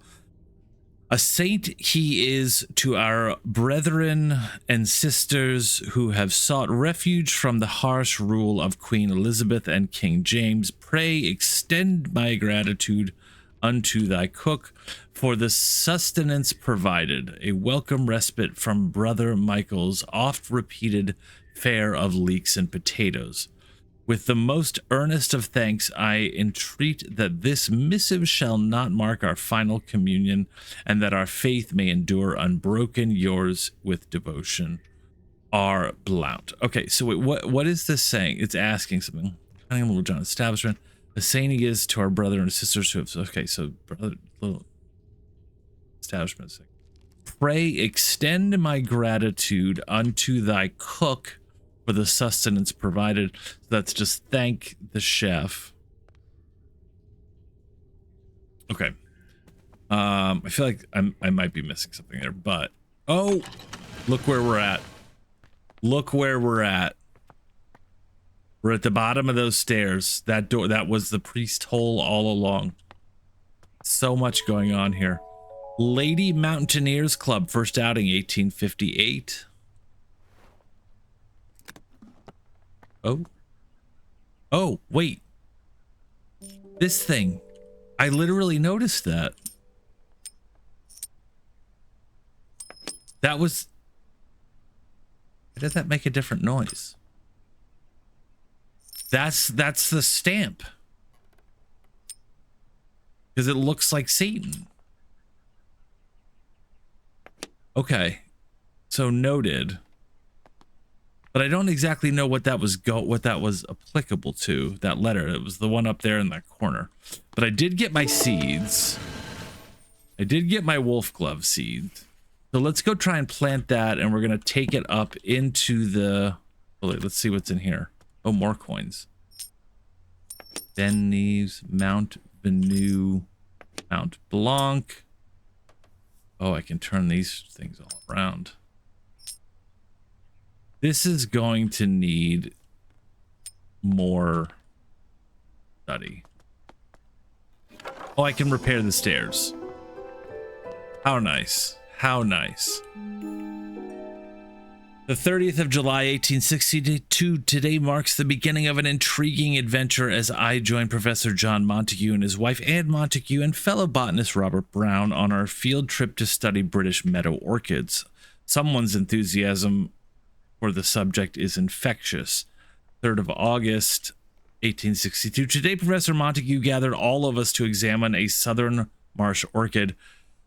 A saint he is to our brethren and sisters who have sought refuge from the harsh rule of Queen Elizabeth and King James. Pray extend my gratitude unto thy cook for the sustenance provided, a welcome respite from Brother Michael's oft repeated fare of leeks and potatoes. With the most earnest of thanks, I entreat that this missive shall not mark our final communion, and that our faith may endure unbroken. Yours with devotion, R. Blount. Okay, so wait, what is this saying? It's asking something. Little John establishment. The saying is to our brother and sisters who have. Okay, so brother, little establishment. Pray extend my gratitude unto thy cook for the sustenance provided. So that's just thank the chef. Okay. I feel like I might be missing something there, but oh, look where we're at. Look where we're at. We're at the bottom of those stairs. That door, that was the priest hole all along. So much going on here. Lady Mountaineers Club, first outing 1858. Oh, wait. This thing. I literally noticed that. That was... Why did that make a different noise? That's the stamp. Because it looks like Satan. Okay. So noted. But I don't exactly know what that was applicable to, that letter. It was the one up there in that corner. But I did get my seeds. I did get my wolf glove seeds. So let's go try and plant that, and we're going to take it up into the... Oh, wait, let's see what's in here. Oh, more coins. Benny's, Mount Benu, Mount Blanc. Oh, I can turn these things all around. This is going to need more study. Oh, I can repair the stairs. How nice. How nice. The 30th of July, 1862, today marks the beginning of an intriguing adventure as I join Professor John Montague and his wife Anne Montague and fellow botanist Robert Brown on our field trip to study British meadow orchids. Someone's enthusiasm for the subject is infectious. 3rd of August, 1862. Today, Professor Montague gathered all of us to examine a southern marsh orchid.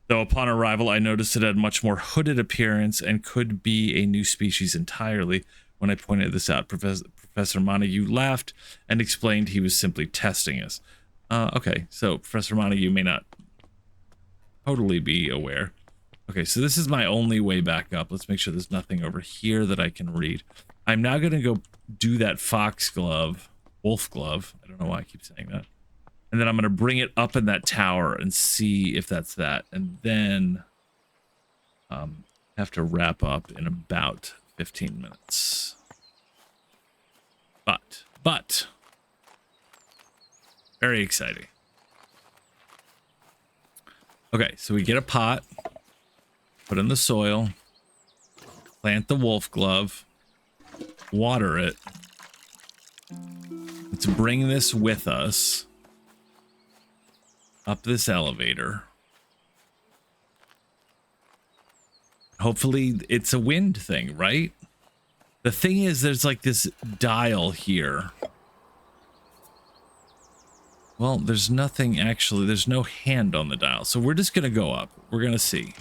Though upon arrival, I noticed it had much more hooded appearance and could be a new species entirely. When I pointed this out, Professor Montague laughed and explained he was simply testing us. Okay, so Professor Montague may not totally be aware. Okay, so this is my only way back up. Let's make sure there's nothing over here that I can read. I'm now going to go do that wolf glove. I don't know why I keep saying that. And then I'm going to bring it up in that tower and see if that's that. And then have to wrap up in about 15 minutes. But very exciting. Okay, so we get a pot, put in the soil, plant the wolf glove, water it. Let's bring this with us up this elevator. Hopefully it's a wind thing, right? The thing is, there's like this dial here. Well, there's nothing actually. There's no hand on the dial. So we're just going to go up. We're going to see.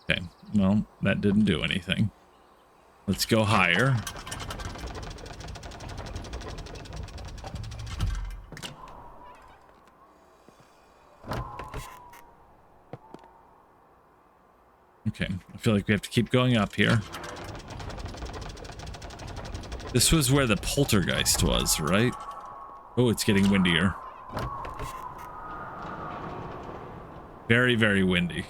Okay. Well, that didn't do anything. Let's go higher. Okay, I feel like we have to keep going up here. This was where the poltergeist was, right? Oh, it's getting windier. Very, very windy.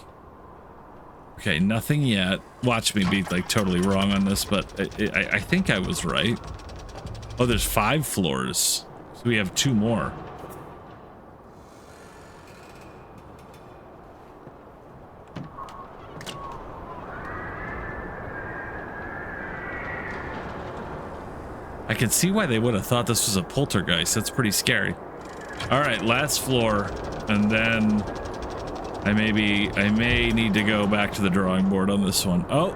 Okay, nothing yet. Watch me be like totally wrong on this, but I think I was right. Oh, there's 5 floors. So we have 2 more. I can see why they would have thought this was a poltergeist. That's pretty scary. All right, last floor, and then I may need to go back to the drawing board on this one. Oh.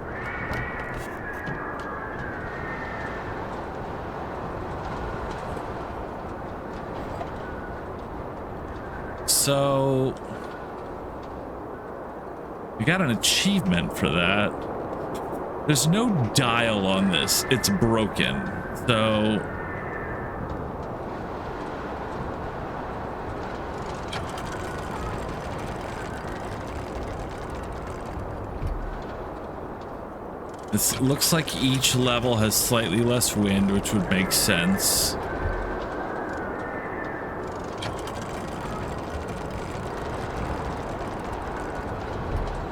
So we got an achievement for that. There's no dial on this. It's broken. So this looks like each level has slightly less wind, which would make sense.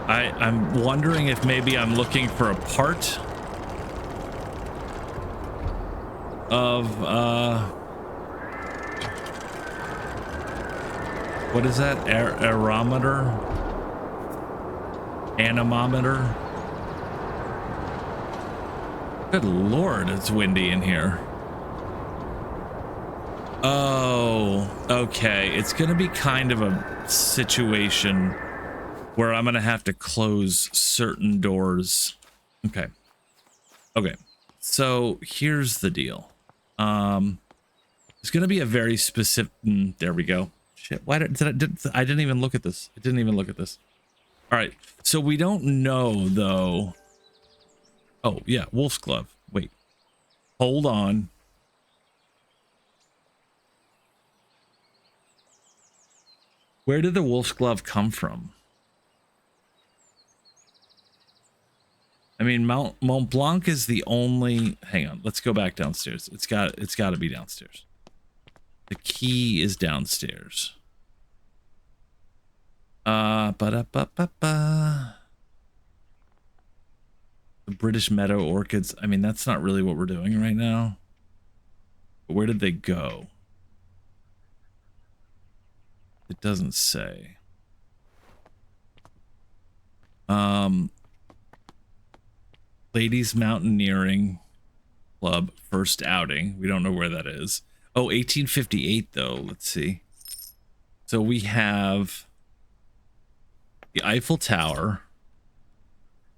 I'm wondering if maybe I'm looking for a part of what is that? Anemometer? Good lord, it's windy in here. Oh, okay. It's gonna be kind of a situation where I'm gonna have to close certain doors. Okay. So here's the deal. It's gonna be a very specific. There we go. Shit. Why I didn't even look at this. All right. So we don't know though. Oh yeah, wolf's glove. Wait. Hold on. Where did the wolf's glove come from? I mean, Mont Blanc is the only... Hang on, let's go back downstairs. It's got to be downstairs. The key is downstairs. Ba-da-ba-ba-ba. The British Meadow Orchids. I mean, that's not really what we're doing right now. But where did they go? It doesn't say. Ladies Mountaineering Club first outing. We don't know where that is. Oh, 1858 though. Let's see. So we have the Eiffel Tower,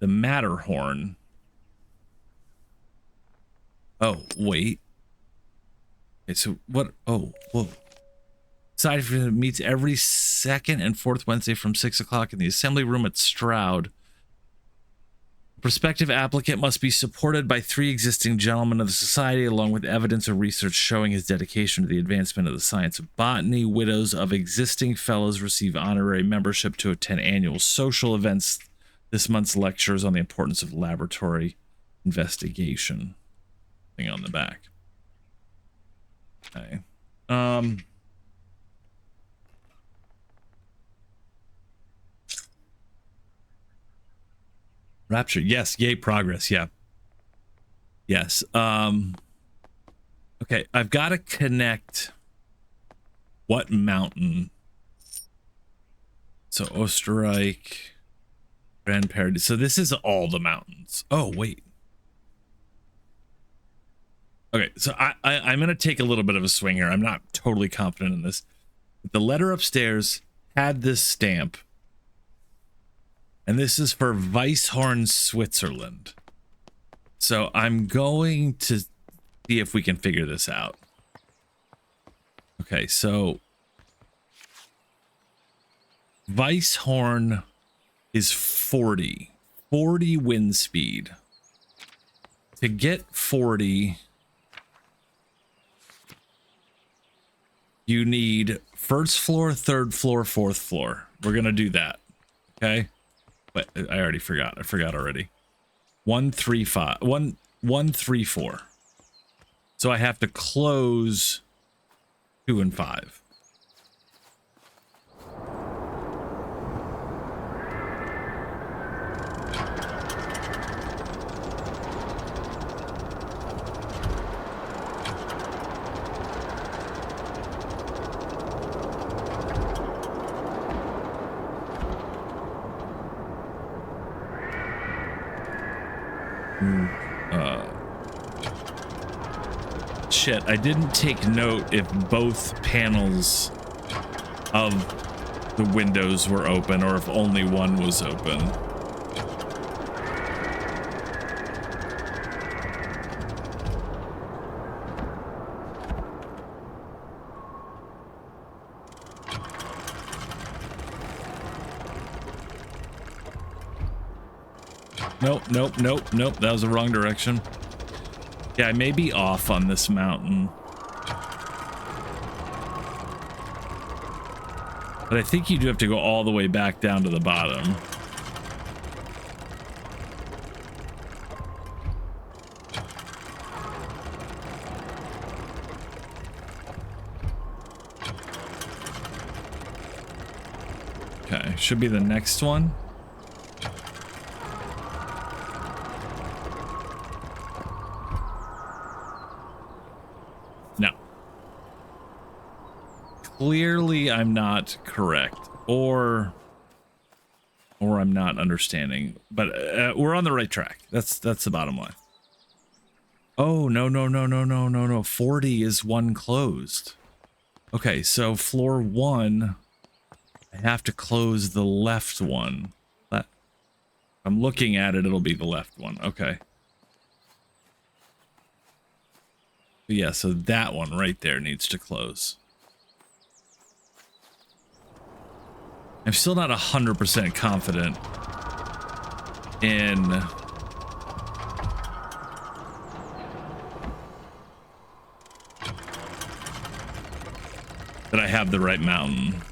the Matterhorn. Oh, wait. Okay, so what? Oh, whoa. Society meets every second and fourth Wednesday from 6 o'clock in the assembly room at Stroud. Prospective applicant must be supported by 3 existing gentlemen of the society, along with evidence or research showing his dedication to the advancement of the science of botany. Widows of existing fellows receive honorary membership to attend annual social events. This month's lectures on the importance of laboratory investigation. Thing on the back. Okay. Rapture. Yes. Yay. Progress. Yeah. Yes. Okay. I've got to connect what mountain? So Österreich, Grand Paradise. So this is all the mountains. Oh, wait. Okay. So I'm going to take a little bit of a swing here. I'm not totally confident in this. But the letter upstairs had this stamp. And this is for Weisshorn, Switzerland. So I'm going to see if we can figure this out. Okay, so Weisshorn is 40 wind speed. To get 40, you need first floor, third floor, fourth floor. We're going to do that. Okay. But I already forgot. I forgot already. 134. So I have to close 2 and 5. Shit, I didn't take note if both panels of the windows were open or if only one was open. Nope. That was the wrong direction. Yeah, I may be off on this mountain. But I think you do have to go all the way back down to the bottom. Okay, should be the next one. Clearly, I'm not correct, or I'm not understanding, but we're on the right track. That's the bottom line. Oh, no. 40 is one closed. Okay, so floor 1, I have to close the left one. I'm looking at it, it'll be the left one. Okay. Yeah, so that one right there needs to close. I'm still not 100% confident in that I have the right mountain.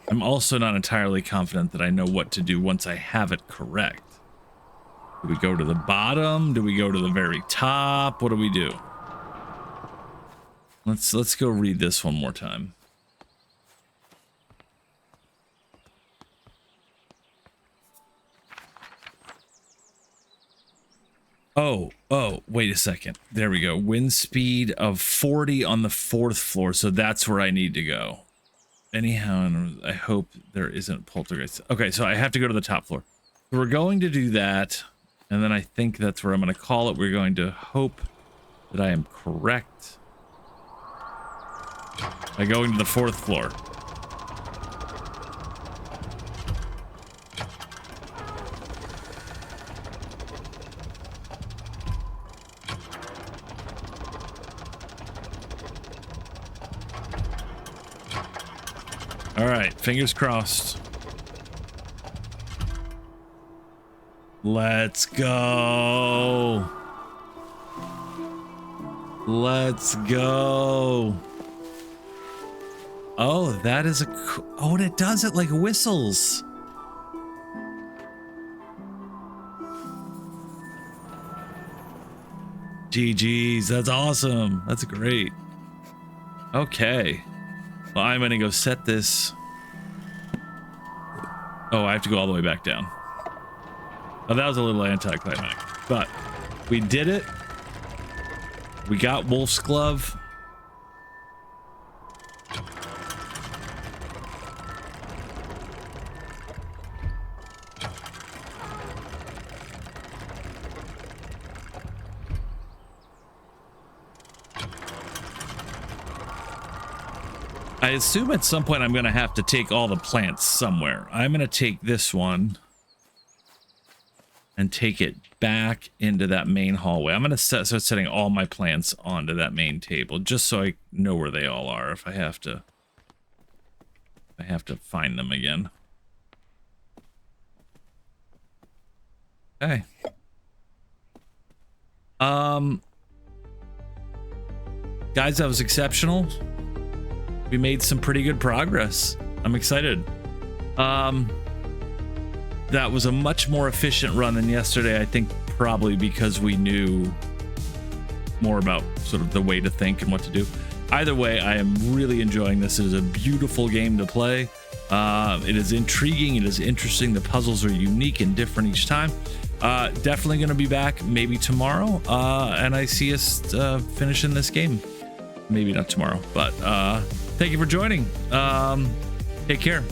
I'm also not entirely confident that I know what to do once I have it correct. Do we go to the bottom? Do we go to the very top? What do we do? Let's go read this one more time. Oh, wait a second. There we go. Wind speed of 40 on the 4th floor. So that's where I need to go. Anyhow, I hope there isn't poltergeist. Okay, so I have to go to the top floor. So we're going to do that. And then I think that's where I'm going to call it. We're going to hope that I am correct by going to the 4th floor. All right, fingers crossed. Let's go. Let's go. Oh, that is a... Oh, and it does it like whistles. GG's, that's awesome. That's great. Okay. Well, I'm gonna go set this. Oh, I have to go all the way back down. Oh, that was a little anticlimactic, but we did it. We got Wolf's Glove. I assume at some point I'm going to have to take all the plants somewhere. I'm going to take this one and take it back into that main hallway. I'm going to start setting all my plants onto that main table just so I know where they all are if I have to find them again. Okay. Guys, that was exceptional. We made some pretty good progress. I'm excited. That was a much more efficient run than yesterday, I think probably because we knew more about sort of the way to think and what to do. Either way, I am really enjoying this. It is a beautiful game to play. It is intriguing. It is interesting. The puzzles are unique and different each time. Definitely going to be back maybe tomorrow. And I see us finishing this game. Maybe not tomorrow, but thank you for joining. Take care.